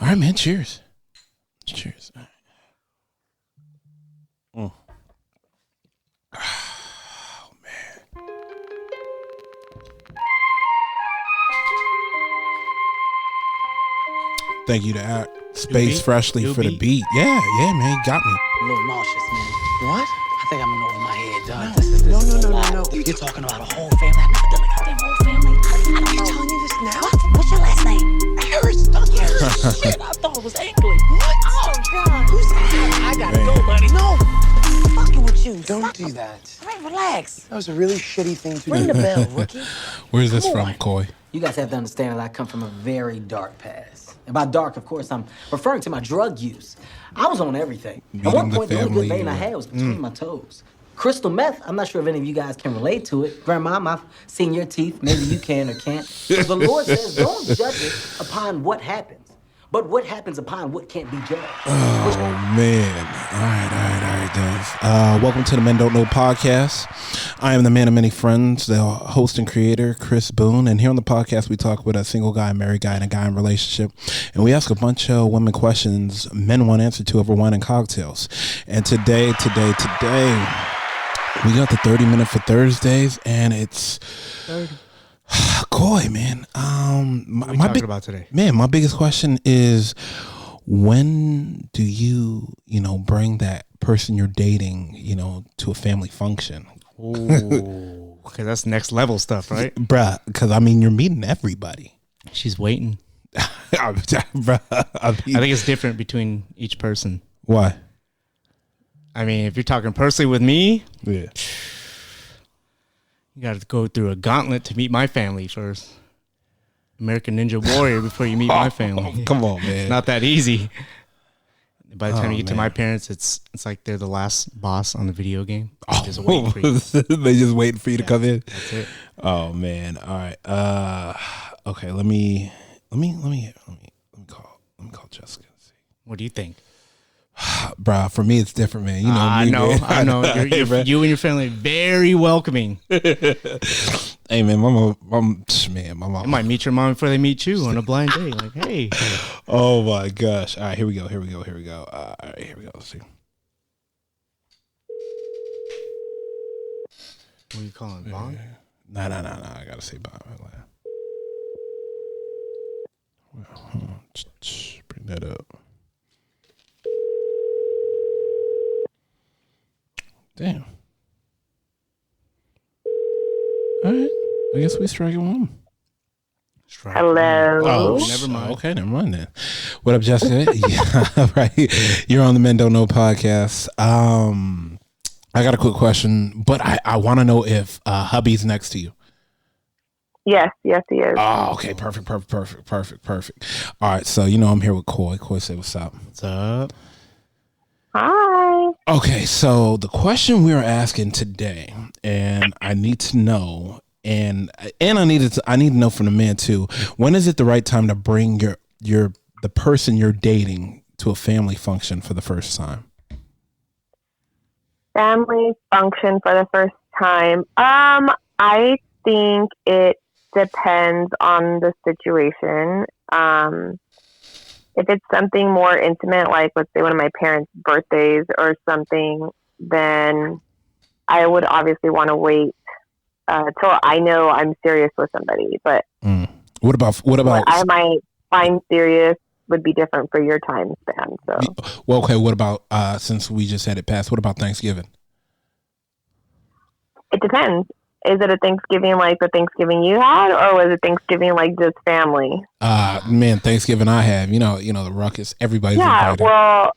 All right, man. Cheers. Cheers. Oh, man. Thank you to Space Freshly for the beat. Yeah, man. You got me. A little nauseous, man. What? I think I'm in over my head, dog. This is No. You're talking about a whole family. I've never done a goddamn whole family. Are you telling me this now? What's your last name? Harris, don't you? Shit, I thought it was Angley. What? Oh, God. Who's I gotta go, buddy. No, I'm fucking with you. don't do that. All right, relax. That was a really shitty thing to Ring do. the bell, rookie. Where's this Come from, on. Coy? You guys have to understand that I come from a very dark past. And by dark, of course, I'm referring to my drug use. I was on everything. At Meeting one the point, the only family good vein I had was between my toes. Crystal meth, I'm not sure if any of you guys can relate to it. Grandma, I've seen your teeth. Maybe you can or can't. But the Lord says, don't judge it upon what happens, but what happens upon what can't be judged. Oh, man. All right, guys. Welcome to the Men Don't Know podcast. I am the man of many friends, the host and creator, Chris Boone. And here on the podcast, we talk with a single guy, a married guy, and a guy in a relationship. And we ask a bunch of women questions men want answered to over wine and cocktails. And today, we got the 30-minute for Thursdays, and it's 30. Coy, man. What are we talking about today? Man, my biggest question is, when do you bring that person you're dating, to a family function? Ooh, because that's next level stuff, right? Bruh, because, you're meeting everybody. She's waiting. Bruh, I think it's different between each person. Why? If you're talking personally with me, Yeah. you got to go through a gauntlet to meet my family first. American Ninja Warrior before you meet my family. Come on, man. Not that easy. By the time you get to my man. parents, it's like they're the last boss on the video game. Just waiting for you. They just waiting for you to come in. That's it. Oh man. All right. Okay. Let me call Jessica and see. What do you think? Bruh, for me it's different, man. You know me, man. I know. You and your family are very welcoming. Hey man, my mom. I might meet your mom before they meet you on a blind date. Like, hey. Oh my gosh. All right, here we go. All right, here we go. Let's see. What are you calling it? Bond? No. I gotta say Bob. Bring that up. Damn. All right. I guess we striking one. Hello. Oh, never mind. Okay, never mind then. What up, Jessica? Yeah, right. You're on the Men Don't Know podcast. I got a quick question, but I want to know if hubby's next to you. Yes, he is. Oh, okay. Perfect. All right. So, I'm here with Coy. Coy, say what's up. What's up? Hi. Okay. So the question we are asking today, and I need to know, and I need to know from the man too, when is it the right time to bring the person you're dating to a family function for the first time? Family function for the first time. I think it depends on the situation. If it's something more intimate, like let's say one of my parents' birthdays or something, then I would obviously want to wait till I know I'm serious with somebody. But what about what I might find serious would be different for your time span. So, well, okay. What about since we just had it passed? What about Thanksgiving? it depends. Is it a Thanksgiving like the Thanksgiving you had, or was it Thanksgiving like just family? Man, Thanksgiving I have, the ruckus. Everybody's invited. Well,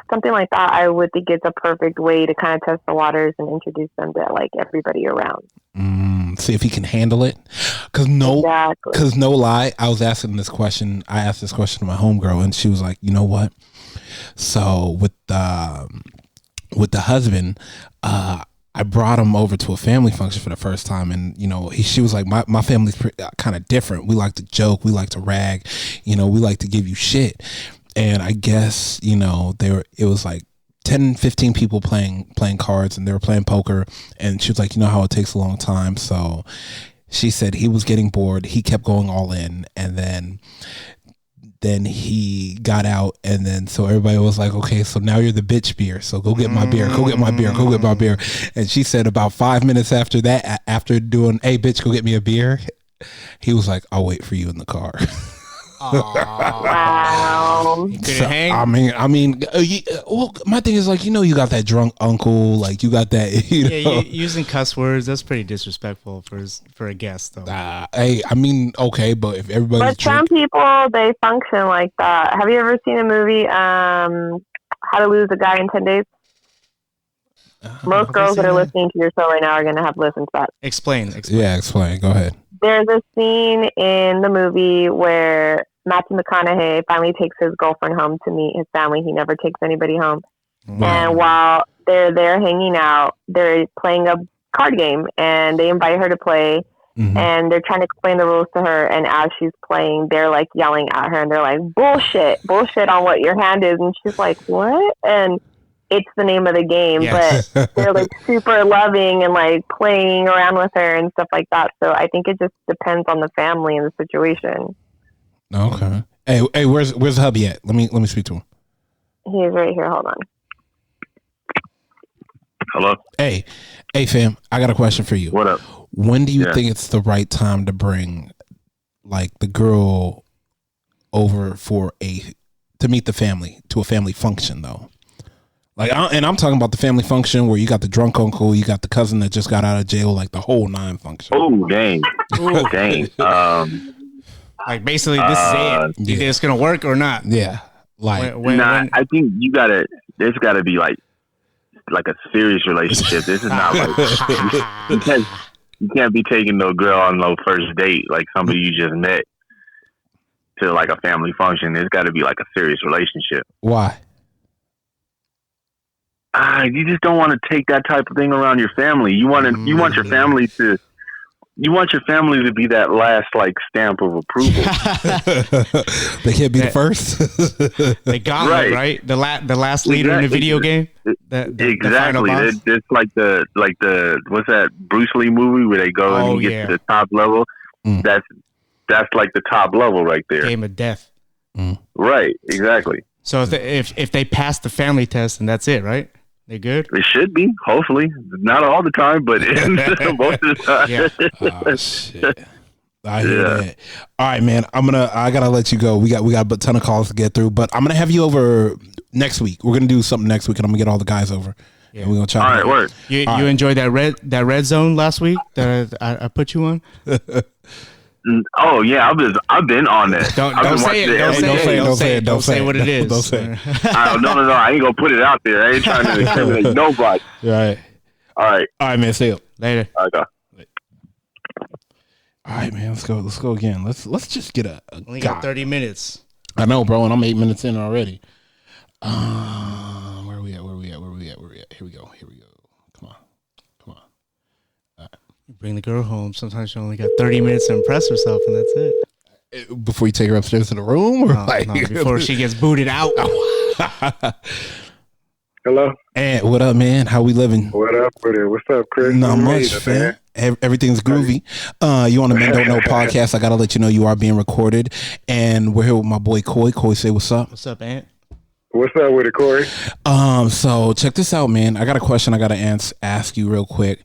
something like that. I would think it's a perfect way to kind of test the waters and introduce them to like everybody around. See if he can handle it. Cause no lie, I was asking this question. I asked this question to my homegirl, and she was like, "You know what? So with the husband, I brought him over to a family function for the first time, and she was like, my family's kind of different. We like to joke, we like to rag, we like to give you shit." And I guess it was like 10, 15 people playing cards, and they were playing poker. And she was like, how it takes a long time. So she said he was getting bored. He kept going all in, and then then he got out, and then so everybody was like, okay, so now you're the bitch beer, so go get my beer, go get my beer, go get my beer. And she said about 5 minutes after that, after doing, hey bitch, go get me a beer, he was like, I'll wait for you in the car. Wow. So, I mean, well, my thing is like, you got that drunk uncle, like you got that, using cuss words, that's pretty disrespectful for a guest, though. Hey, I mean, okay, but if everybody's But some people, they function like that. Have you ever seen a movie, How to Lose a Guy in 10 Days? Most girls that are listening to your show right now are going to have listened to that. Explain. Yeah, explain. Go ahead. There's a scene in the movie where Matthew McConaughey finally takes his girlfriend home to meet his family. He never takes anybody home. Wow. And while they're there hanging out, they're playing a card game, and they invite her to play. Mm-hmm. And they're trying to explain the rules to her. And as she's playing, they're like yelling at her, and they're like, bullshit on what your hand is. And she's like, what? And it's the name of the game, yes. But they're like super loving and like playing around with her and stuff like that. So I think it just depends on the family and the situation. Okay. Hey, where's the hubby at? Let me speak to him. He's right here. Hold on. Hello. Hey, fam. I got a question for you. What up? When do you think it's the right time to bring like the girl over to meet the family, to a family function though? Like, and I'm talking about the family function where you got the drunk uncle, you got the cousin that just got out of jail, like the whole 9 function. Oh, dang. Dang. Like, basically, this is it. You think it's going to work or not? Yeah. Like, I think there's got to be like a serious relationship. This is not like, you can't be taking no girl on no first date, like somebody you just met, to like a family function. There's got to be like a serious relationship. Why? You just don't want to take that type of thing around your family. You want your family to be that last like stamp of approval. They can't be the first. The gauntlet, right? The last leader in the video game. Exactly. It's like the what's that Bruce Lee movie where they go and you get to the top level. That's like the top level right there. Game of death. Right. Exactly. So if they pass the family test, and that's it, right? They good? It should be, hopefully. Not all the time, but most of the time. Yeah. Oh, shit. I hear that. All right, man. I gotta let you go. We got a ton of calls to get through, but I'm gonna have you over next week. We're gonna do something next week, and I'm gonna get all the guys over. Yeah. And we're gonna try. All right, word. You enjoyed that red zone last week that I put you on? Oh yeah, I've been on that. Don't say what it is. Don't say it. No. I ain't gonna put it out there. I ain't trying to incriminate nobody. Right. All right, man. See you later. All right, go. All right, man. Let's go again. Let's just get a only got 30 minutes. I know, bro, and I'm 8 minutes in already. Where are we at? Here we go. Come on. You bring the girl home. Sometimes she only got 30 minutes to impress herself, and that's it. Before you take her upstairs to the room? Or no, before she gets booted out. Hello? And what up, man? How we living? What up with it? What's up, Chris? Not much, man. Everything's groovy. You on the Men Don't Know podcast. I got to let you know you are being recorded. And we're here with my boy, Coy. Coy, say what's up. What's up, Ant? What's up with it, Corey? So check this out, man. I got a question I got to ask you real quick.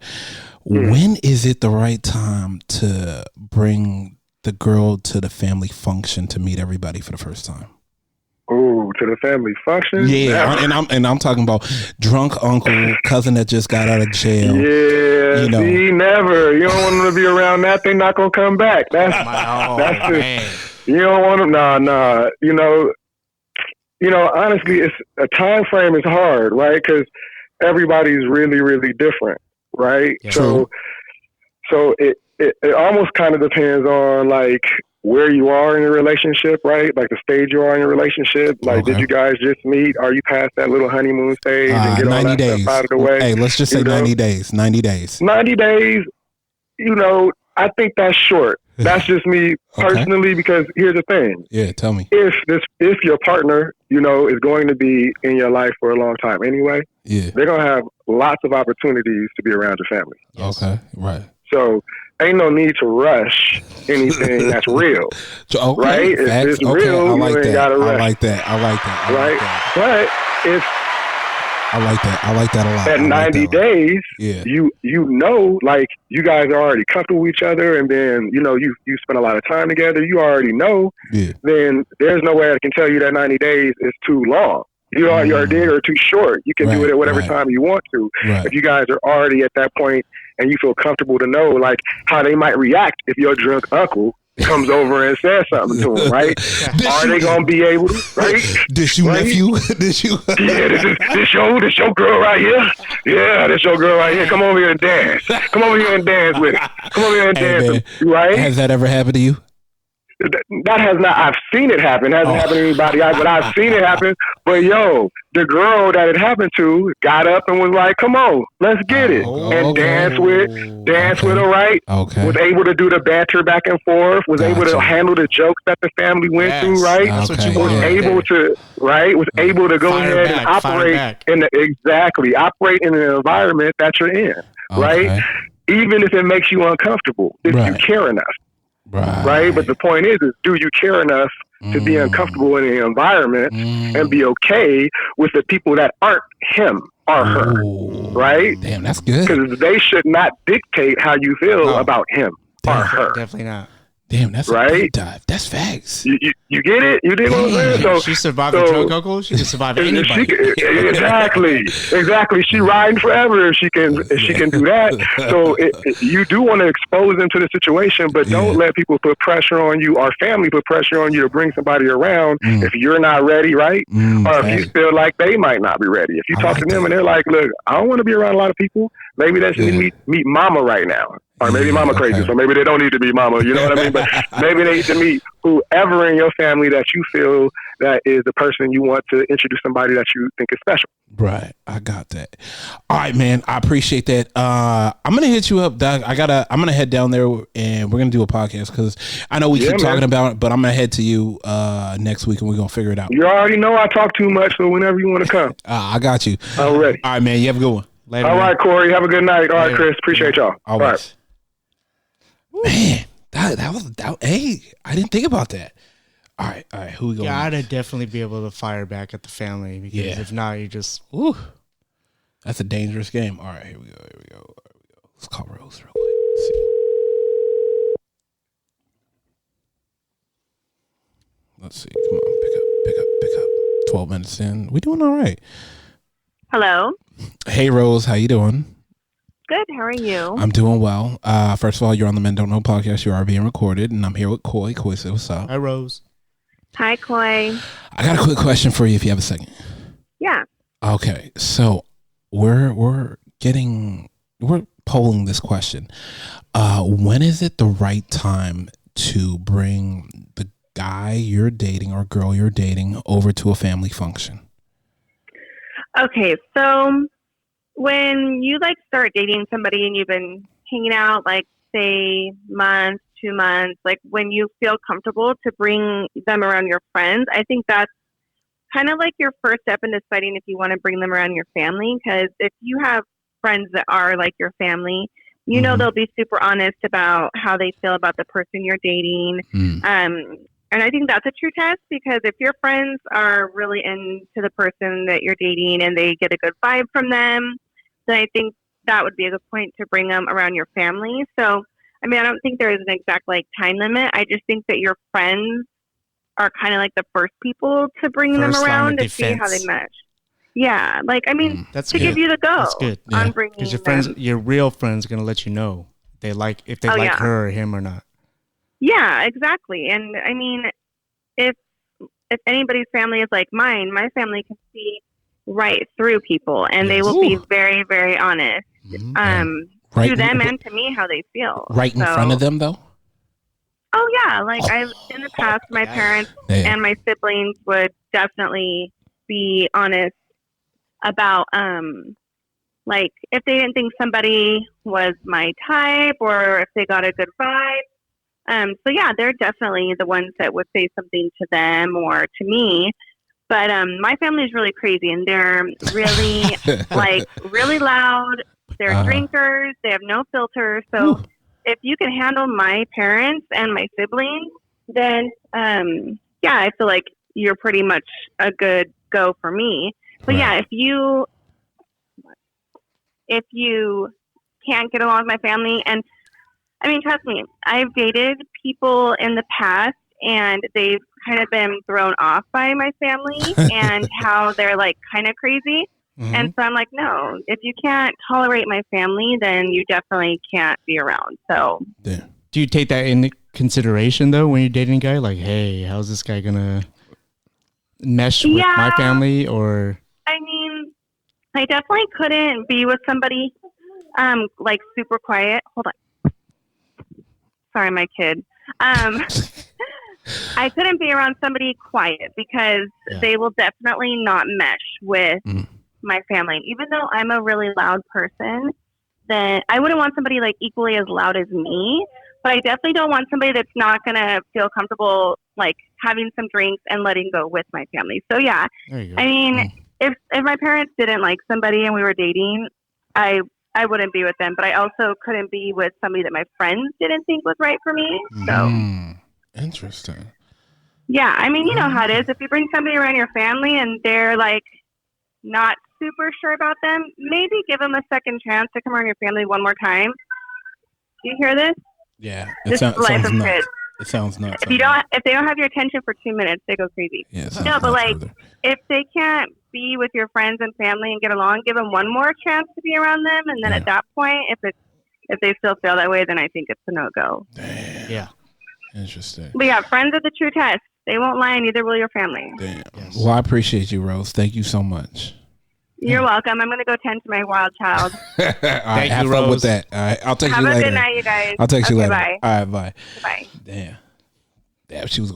When is it the right time to bring the girl to the family function to meet everybody for the first time? Oh, to the family function? Yeah, and I'm talking about drunk uncle, cousin that just got out of jail. Yeah, see, never. You don't want them to be around that. They're not gonna come back. That's just, you don't want them. Nah. Honestly, it's a time frame is hard, right? Because everybody's really, really different. Right. Yeah. So it almost kind of depends on like where you are in your relationship, right? Like the stage you are in your relationship. Like, did you guys just meet? Are you past that little honeymoon stage and get all that stuff out of the way? Hey, let's just say 90 days. 90 days. 90 days. I think that's short. That's just me personally, because here's the thing. Yeah, tell me. If your partner, is going to be in your life for a long time anyway, they're going to have lots of opportunities to be around your family. Yes. Okay, right. So ain't no need to rush anything that's real. Okay, right? If it's real, I like you ain't that. gotta rush. I like that. Right? But if I like that. I like that a lot. at 90 days, yeah, you know, like you guys are already comfortable with each other, and then you know you spend a lot of time together. You already know. Yeah. Then there's no way I can tell you that 90 days is too long. You are your dig or too short. You can do it at whatever time you want to. Right. If you guys are already at that point and you feel comfortable to know like how they might react if your drunk uncle comes over and says something to them, right? Are they gonna be able to, right? This you nephew? This you? Yeah, this your girl right here. Yeah, this your girl right here. Come over here and dance. Come over here and dance with it. Come over here and dance, right? Has that ever happened to you? That has not. I've seen it happen. It hasn't happened to anybody, but I've seen it happen. But yo, the girl that it happened to got up and was like, "Come on, let's get it," and dance with her, right? Okay. Was able to do the banter back and forth. Was able to handle the jokes that the family went through, right? That's what you was want. able to, right? Was able to go ahead and operate operate in an environment that you're in, right? Even if it makes you uncomfortable, if you care enough. Right. But the point is do you care enough to be uncomfortable in the environment and be okay with the people that aren't him or her? Right? Damn, that's good. Because they should not dictate how you feel about him or her. Definitely not. Damn, that's right. A deep dive. That's facts. You get it? You dig what I'm saying? So she survived a drunk uncle. She can survive anybody. Exactly. She riding forever if she can do that. So you do want to expose them to the situation, but don't let people put pressure on you or family put pressure on you to bring somebody around if you're not ready, right? Or if you feel like they might not be ready. If you talk to them and they're like, "Look, I don't want to be around a lot of people. Maybe they should meet mama right now." Or maybe mama crazy, so maybe they don't need to be mama. You know what I mean? But maybe they need to meet whoever in your family that you feel that is the person you want to introduce somebody that you think is special. Right. I got that. All right, man. I appreciate that. I'm gonna hit you up, Doug. I'm gonna head down there and we're gonna do a podcast because I know we keep talking about it, but I'm gonna head to you next week and we're gonna figure it out. You already know I talk too much, so whenever you want to come, I got you. I'm ready. All right, man. You have a good one. Later, all right, Corey. Have a good night. All right, Chris. Appreciate y'all. Always. All right. Man, that was hey, I didn't think about that. All right, who we going? Yeah, I'd definitely be able to fire back at the family because if not, you just that's a dangerous game. All right, here we go. Let's call Rose real quick. Let's see. Let's see. Come on, pick up. 12 minutes in. We doing all right. Hello. Hey, Rose, how you doing? Good. How are you? I'm doing well. First of all, you're on the Men Don't Know podcast. You are being recorded, and I'm here with Coy. Coy, say what's up? Hi, Rose. Hi, Coy. I got a quick question for you if you have a second. Yeah. Okay, so we're polling this question. When is it the right time to bring the guy you're dating or girl you're dating over to a family function? Okay, so when you start dating somebody and you've been hanging out say months, 2 months, when you feel comfortable to bring them around your friends, I think that's kind of your first step in deciding if you want to bring them around your family. Because if you have friends that are like your family, you know they'll be super honest about how they feel about the person you're dating. And I think that's a true test, because if your friends are really into the person that you're dating and they get a good vibe from them, then I think that would be a good point to bring them around your family. So, I mean, I don't think there is an exact time limit. I just think that your friends are kind of the first people to bring them around to see how they mesh. Yeah, that's to good. give you the go. That's good. On bringing because your friends, your real friends, going to let you know if they like her or him or not. Yeah, exactly. And I mean, if anybody's family is like mine, my family can see right through people, and they will be very, very honest to them and to me how they feel. Right in front of them, though? Oh, yeah. I've in the past, my parents and my siblings would definitely be honest about, if they didn't think somebody was my type or if they got a good vibe. So yeah, they're definitely the ones that would say something to them or to me. But my family is really crazy, and they're really really loud. They're drinkers. They have no filter. So if you can handle my parents and my siblings, then yeah, I feel like you're pretty much a good go for me. But yeah, if you can't get along with my family, and I mean, trust me, I've dated people in the past and they've kind of been thrown off by my family and how they're like kind of crazy. Mm-hmm. And so I'm like, no, if you can't tolerate my family, then you definitely can't be around. So yeah. Do you take that into consideration though when you're dating a guy? Like, hey, how's this guy gonna mesh with my family? Or I mean, I definitely couldn't be with somebody like super quiet. Hold on. Sorry, my kid. I couldn't be around somebody quiet because they will definitely not mesh with my family. Even though I'm a really loud person, then I wouldn't want somebody like equally as loud as me. But I definitely don't want somebody that's not going to feel comfortable like having some drinks and letting go with my family. So yeah, I mean, if my parents didn't like somebody and we were dating, I wouldn't be with them. But I also couldn't be with somebody that my friends didn't think was right for me. So interesting. Yeah, I mean, you know how it is. If you bring somebody around your family and they're like not super sure about them, maybe give them a second chance to come around your family one more time. Do you hear this? Yeah, it sounds nuts. It sounds nuts. If they don't have your attention for 2 minutes, they go crazy. Yeah, no, but like if they can't be with your friends and family and get along, give them one more chance to be around them, and then at that point, if they still feel that way, then I think it's a no go. Yeah, interesting. But yeah, friends are the true test. They won't lie, and neither will your family. Damn. Yes. Well, I appreciate you, Rose. Thank you so much. You're welcome. I'm going to go tend to my wild child. All right, have fun with that. All right, I'll text you later. Have a good night, you guys. I'll text you later. Bye. All right, bye. Bye. Damn, she was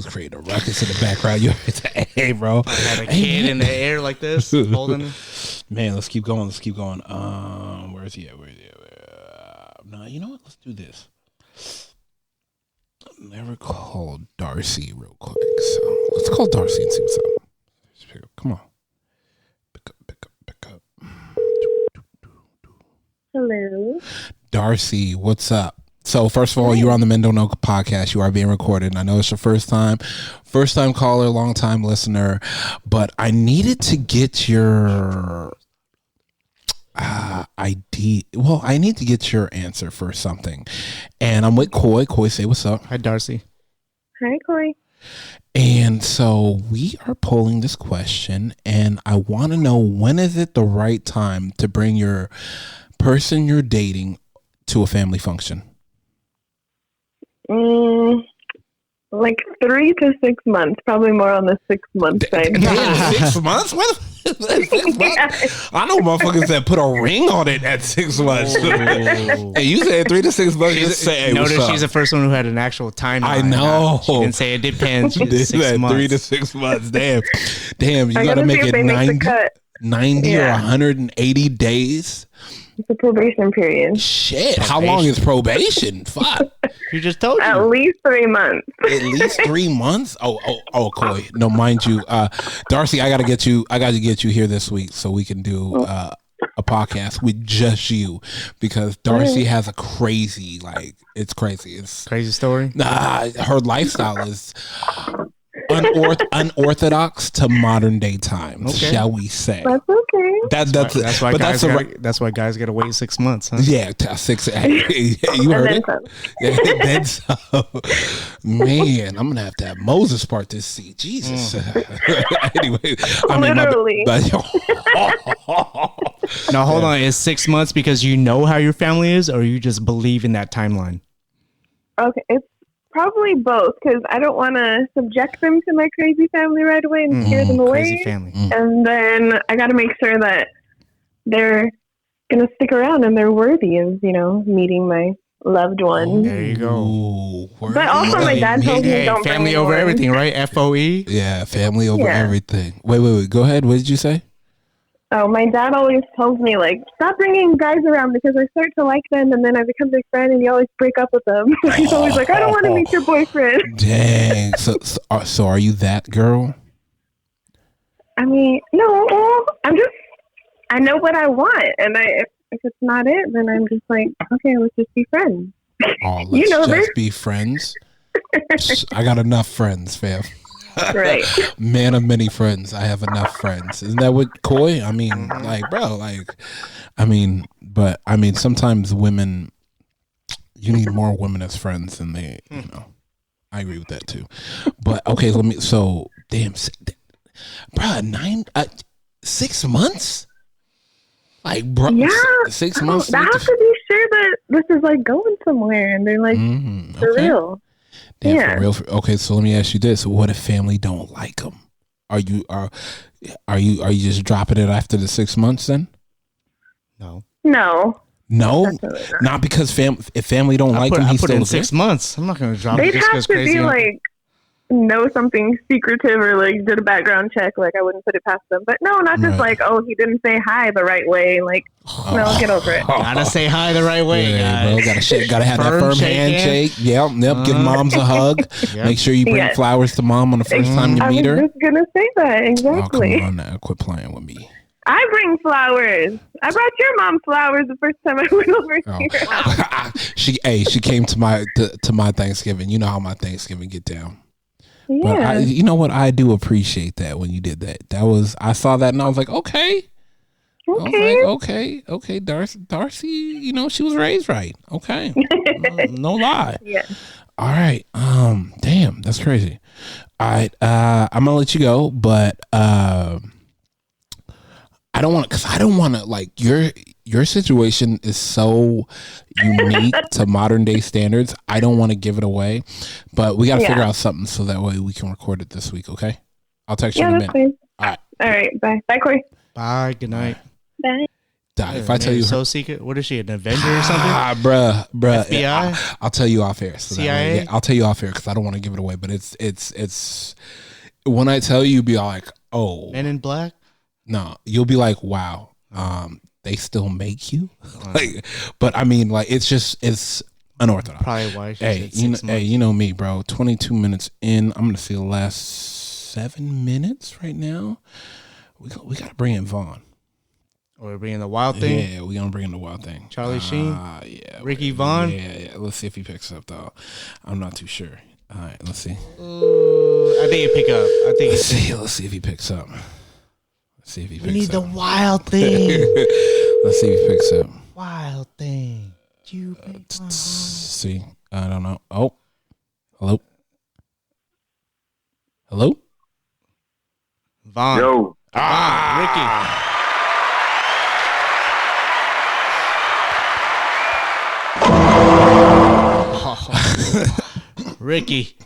creating a ruckus in the background. Hey, bro. I had a kid in the air like this, holding. Man, let's keep going. Where's he at? No, you know what? Let's do this. Never called Darcy real quick, so let's call Darcy and see what's up. Come on. Pick up. Hello. Darcy, what's up? So first of all, you're on the Men Don't Know podcast. You are being recorded. And I know it's your first time caller, long time listener, but I needed to get your ID. Well, I need to get your answer for something. And I'm with Coy. Coy, say what's up. Hi, Darcy. Hi, Coy. And so we are polling this question, and I want to know, when is it the right time to bring your person you're dating to a family function? Like 3 to 6 months, probably more on the 6 month side. Damn, 6 months? What? 6 months? I know motherfuckers that put a ring on it at 6 months. Hey, you said 3 to 6 months. Just say, hey, notice she's the first one who had an actual timeline. I know. She didn't say it depends. She did 6 months. 3 to 6 months. Damn. You got to make it 90 or 180 days. It's a probation period. Shit. How long is probation? Fuck. You just told you. At least 3 months. At least 3 months? Oh, Coy. No, mind you, Darcy, I gotta get you here this week so we can do a podcast with just you, because Darcy has a crazy, it's crazy. It's crazy story. Her lifestyle is unorthodox to modern day times, shall we say? That's okay. That's why guys got to wait 6 months. Huh? Yeah, 6. You heard it. Then so. Man, I'm gonna have to have Moses part this seat. Jesus. Anyway, literally. Now hold on. Is 6 months because you know how your family is, or you just believe in that timeline? Okay, it's probably both, because I don't want to subject them to my crazy family right away and scare them away. Crazy family. And then I got to make sure that they're going to stick around and they're worthy of, meeting my loved one. There you go. But also my dad told me don't family over everything, right? FOE? Yeah, family over everything. Wait. Go ahead. What did you say? Oh, my dad always tells me, stop bringing guys around because I start to like them and then I become their friend and you always break up with them. He's always like, I don't want to meet your boyfriend. Dang. So are you that girl? I mean, no, I know what I want. And if it's not it, then I'm just like, okay, let's just be friends. Oh, let's just be friends. I got enough friends, fam. Right. Man of many friends. I have enough friends. Isn't that what Coy? I mean, like, bro, like, but sometimes women, you need more women as friends than they, I agree with that too. But okay, damn, 6 months? Like, bro, Yeah, 6 months? I have to be sure that this is like going somewhere, and they're like for real. Damn, for real. Okay, so let me ask you this: what if family don't like them? Are you just dropping it after the 6 months? Then no, not because if family don't like him, he's put still in 6 months. I'm not going to drop it. They'd have to be like know something secretive or like did a background check. Like I wouldn't put it past them. But no, not just like, oh, he didn't say hi the right way. Like, no, get over it. Gotta say hi the right way. Yeah, bro. Gotta have that firm handshake. Yep. Give moms a hug. Yep. Make sure you bring flowers to mom on the first time you meet her. I was just gonna say that exactly. Oh, come on now, quit playing with me. I bring flowers. I brought your mom flowers the first time I went over here. She came to my Thanksgiving. You know how my Thanksgiving get down. Yeah. But you know what? I do appreciate that when you did that. I saw that and I was like, okay. Okay. Darcy, she was raised right. Okay. No lie. Yeah. All right. Damn, that's crazy. All right. I'm gonna let you go, but I don't want to like your situation is so unique to modern day standards. I don't want to give it away, but we got to figure out something so that way we can record it this week. Okay. I'll text you in a minute. Fine. All right. Bye. Bye, Corey. Bye. Good night. Bye. If I tell you so secret, what is she, an Avenger or something? Bruh. FBI? I'll tell you off air. So CIA? I'll tell you off air because I don't want to give it away. But it's when I tell you, be all like, oh, Men in Black. No, you'll be like, wow, they still make you like, but I mean, like, it's unorthodox. Probably why. You know me, bro. 22 minutes in, I'm gonna see the last 7 minutes right now. We got to bring in Vaughn. Or bring in the Wild Thing. Yeah, we're gonna bring in the Wild Thing. Charlie Sheen. Yeah. Ricky Vaughn. Yeah. Let's see if he picks up though. I'm not too sure. All right, let's see. I think he pick up. Let's see if he picks up. See if he picks up. We need the Wild Thing. Let's see if he picks up. Wild Thing. See, I don't know. Oh, hello. Vaughn. Yo. Ricky.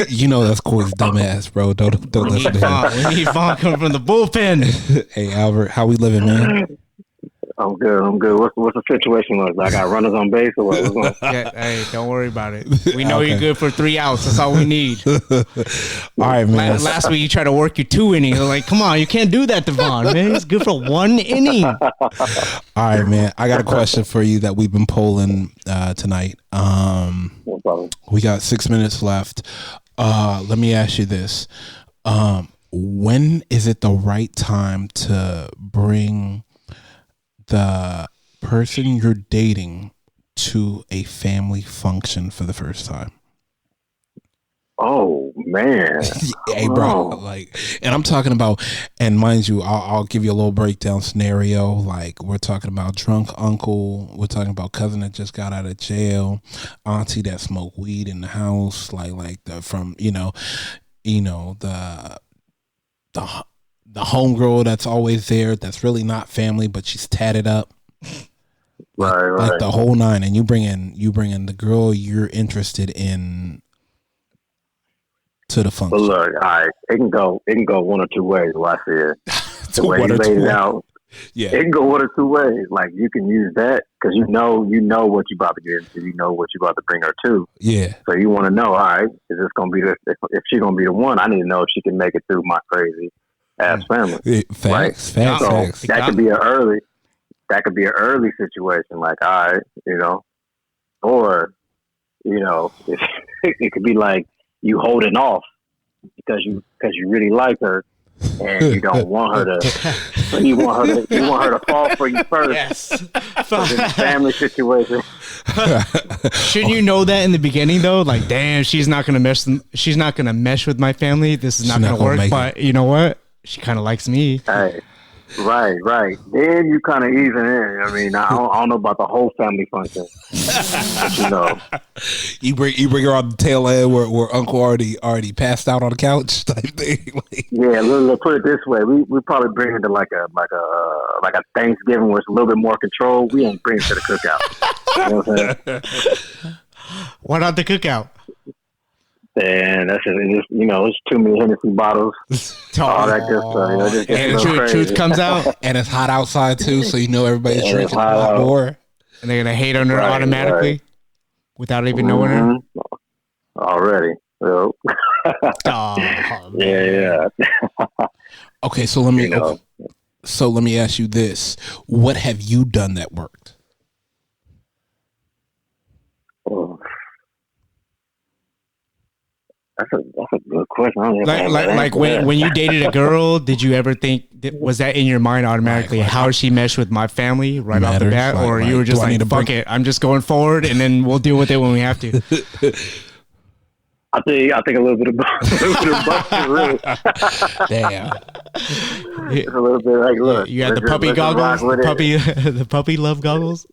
You know that's Corey's dumbass, bro. Don't listen to him. We need Vaughn coming from the bullpen. Hey, Albert, how we living, man? I'm good. What's the situation like? I got runners on base or what? Hey, don't worry about it. We know you're good for 3 outs. That's all we need. All right, man. Last week you tried to work your 2 innings. I'm like, come on, you can't do that to Vaughn, man. He's good for 1 inning. All right, man. I got a question for you that we've been polling tonight. No problem. We got 6 minutes left. Let me ask you this. When is it the right time to bring the person you're dating to a family function for the first time? Oh man. Hey, bro, like, and I'm talking about, and mind you, I'll give you a little breakdown scenario. Like, we're talking about drunk uncle, we're talking about cousin that just got out of jail, auntie that smoked weed in the house, like the from the homegirl that's always there, that's really not family, but she's tatted up. Right. Like the whole nine, and you bring in the girl you're interested in to the function. But look, all right, it can go one or two ways. I see it. The way you laid it out, yeah, it can go one or two ways. Like, you can use that because you know what you're about to get into. You know what you're about to bring her to. Yeah. So you want to know, all right, is this gonna be if she's gonna be the one? I need to know if she can make it through my crazy ass family. Facts. That could be an early situation. Like, all right, or it could be like you holding off because you really like her and you don't want her to So you want her to fall for you first. Yes. So the family situation. Shouldn't you know that in the beginning though? Like, damn, she's not gonna mesh with my family. This is not gonna work. But you know what? She kind of likes me. Hey. Right. Then you kind of ease it in. I mean, I don't know about the whole family function, but you know, you bring her on the tail end where Uncle already passed out on the couch type thing. Yeah, let's put it this way: we probably bring her to like a Thanksgiving where it's a little bit more control. We ain't bring her to the cookout. You know what I'm saying? Why not the cookout? And that's just it's too many Hennessy bottles, all that good stuff. And truth comes out, and it's hot outside too, so everybody's drinking a lot more, and they're gonna hate on her automatically without even knowing her already. So. Yeah. Okay, so let me ask you this: what have you done that worked? Oh. That's a good question. Like when you dated a girl, did you ever think was that in your mind automatically how she meshed with my family right off the bat, or you were just like, fuck it, I'm just going forward, and then we'll deal with it when we have to? I think a little bit of both. Really. Damn. It's a little bit like, look, you got the puppy goggles, the puppy love goggles.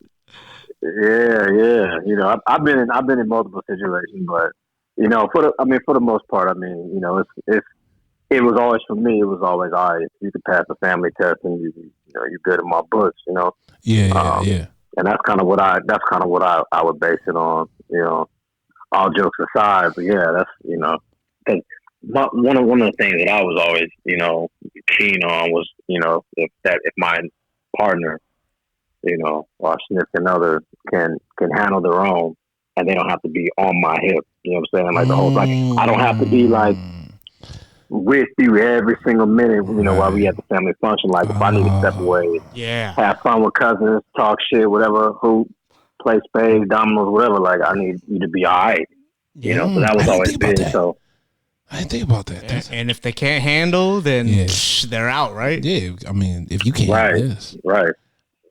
Yeah. I've been in multiple situations, but. For the most part, it was always for me. It was always all right. You could pass the family test, and you're good in my books. Yeah. And that's kind of what I would base it on. All jokes aside, but yeah, that's because one of the things that I was always keen on was if my partner or significant other can handle their own. And they don't have to be on my hip. You know what I'm saying? Like the whole, I don't have to be like with you every single minute, while we at the family function. Like if I need to step away, have fun with cousins, talk shit, whatever, hoop, play spades, dominoes, whatever. Like I need you to be all right. So that was always big. So I didn't think about that. And if they can't handle, then they're out, right? Yeah. I mean, if you can't handle this. Right.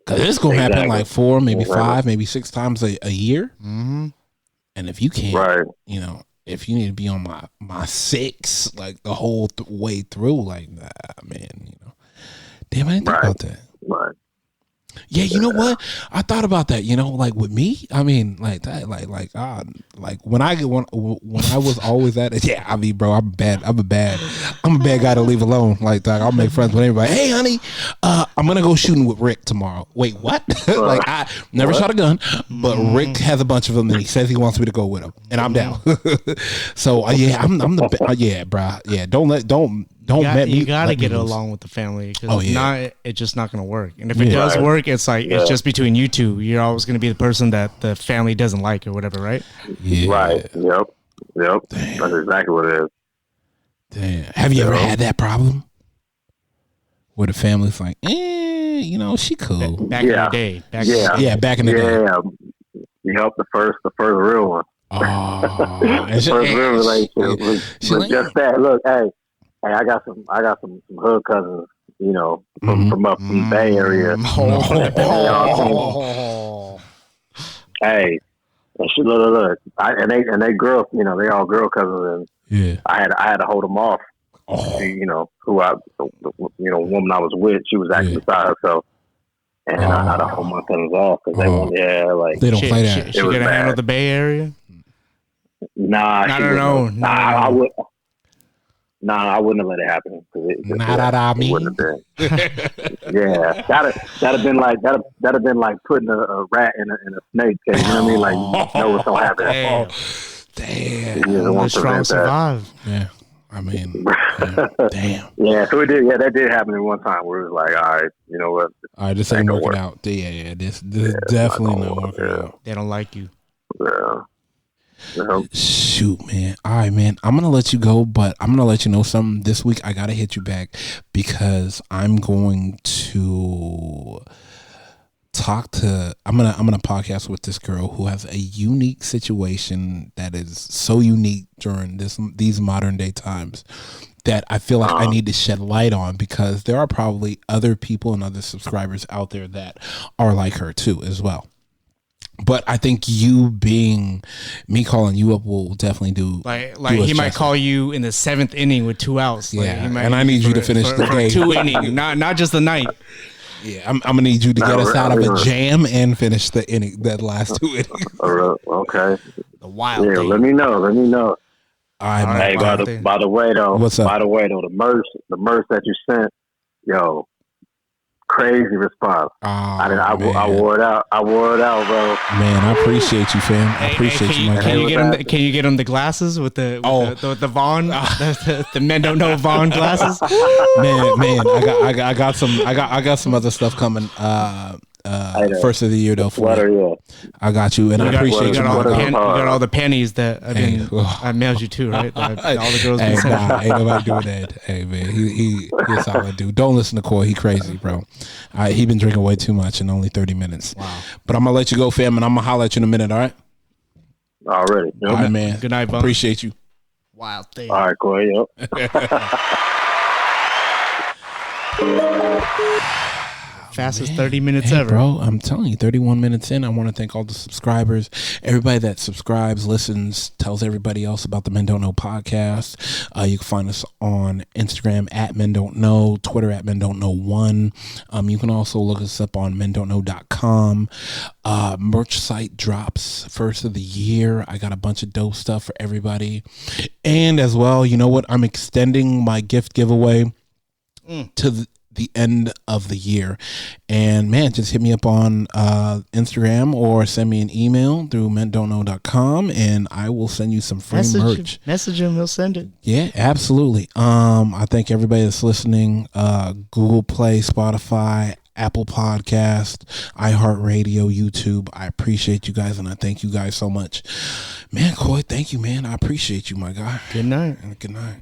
Because it's going to happen like 4, maybe 5, maybe 6 times a year. Mm-hmm. And if you can't, if you need to be on my 6, like the whole way through, like, nah, man, damn, I didn't think about that. Right. Yeah, you know what? I thought about that. Like with me, I mean, like that, like when I was always at it. Yeah, I mean, bro, I'm a bad guy to leave alone. Like that, I'll make friends with everybody. Hey, honey, I'm gonna go shooting with Rick tomorrow. Wait, what? Like I never shot a gun, but Rick has a bunch of them, and he says he wants me to go with him, and I'm down. So yeah, I'm the yeah, bro. Yeah, you gotta get along with the family because if not, it's just not gonna work. And if it does work, it's like it's just between you two. You're always gonna be the person that the family doesn't like or whatever, right? Yeah. Right. Yep. Damn. That's exactly what it is. Damn. Have you ever had that problem where the family's like, she cool? Back in the day. Back in the day. Yeah. Yep. The first real one. Oh, the first real relationship was just that. Look, hey, I got some hood cousins, from up in the Bay Area. Hey, look, and they girls, they all girl cousins, and I had to hold them off. Who woman I was with, she was actually beside herself, and I had to hold my cousins off because they want, they don't play that. She gonna handle the Bay Area? Nah, I would. Nah, I wouldn't have let it happen. It wouldn't have been. Yeah, that'd have been like putting a rat in a snake cage. You know what I mean? Like you know what's gonna happen. Damn. Strong survive. Yeah. I mean, damn. Yeah, so it did. Yeah, that did happen in one time where it was like, all right, you know what? All right, this ain't working out. Yeah, this is definitely not working out. They don't like you. Yeah. Shoot, man. All right, man. I'm gonna let you go, but I'm gonna let you know something. This week I gotta hit you back because I'm going to I'm gonna podcast with this girl who has a unique situation that is so unique during these modern day times that I feel like I need to shed light on, because there are probably other people and other subscribers out there that are like her too as well. But I think me calling you up will definitely do. Like he might call you in the 7th inning with 2 outs. Yeah, and I need you to finish the game. 2 innings, not just the night. Yeah, I'm gonna need you to get us out of a jam and finish the inning, that last 2 innings. Okay. The wild. Yeah, thing. let me know. All right, hey, by the way though, what's up? By the way though, the merch that you sent, yo, crazy response. I wore it out. I wore it out, bro. Man, I appreciate you, fam. I appreciate you, my guy. Can you get him the glasses with the Vaughn, the men don't know Vaughn glasses? Man, I got some other stuff coming. First of the year though. I got you, and I appreciate you. You got all the panties that I mailed you too, right? All the girls. Ain't nobody doing that. Hey man, he's a solid dude. Don't listen to Coy. He crazy, bro. He been drinking way too much in only 30 minutes. Wow. But I'm gonna let you go, fam, and I'm gonna holler at you in a minute. All right. Already. All right, man. Good night, bud. Appreciate you. Wild thing. All right, Coy. Yep. Fastest 30 minutes ever. Bro, I'm telling you, 31 minutes in. I want to thank all the subscribers, everybody that subscribes, listens, tells everybody else about the Men Don't Know podcast. You can find us on Instagram at Men Don't Know, Twitter at Men Don't Know 1. You can also look us up on mendon'tknow.com. Merch site drops first of the year. I got a bunch of dope stuff for everybody. And as well, you know what? I'm extending my gift giveaway to the end of the year, and man, just hit me up on Instagram or send me an email through mendon'tknow.com and I will send you some free merch. Message him, he'll send it. Yeah, absolutely. I thank everybody that's listening. Google Play, Spotify, Apple Podcast, iHeartRadio, YouTube. I appreciate you guys, and I thank you guys so much. Man, Coy, thank you, man. I appreciate you, my guy. Good night. And good night.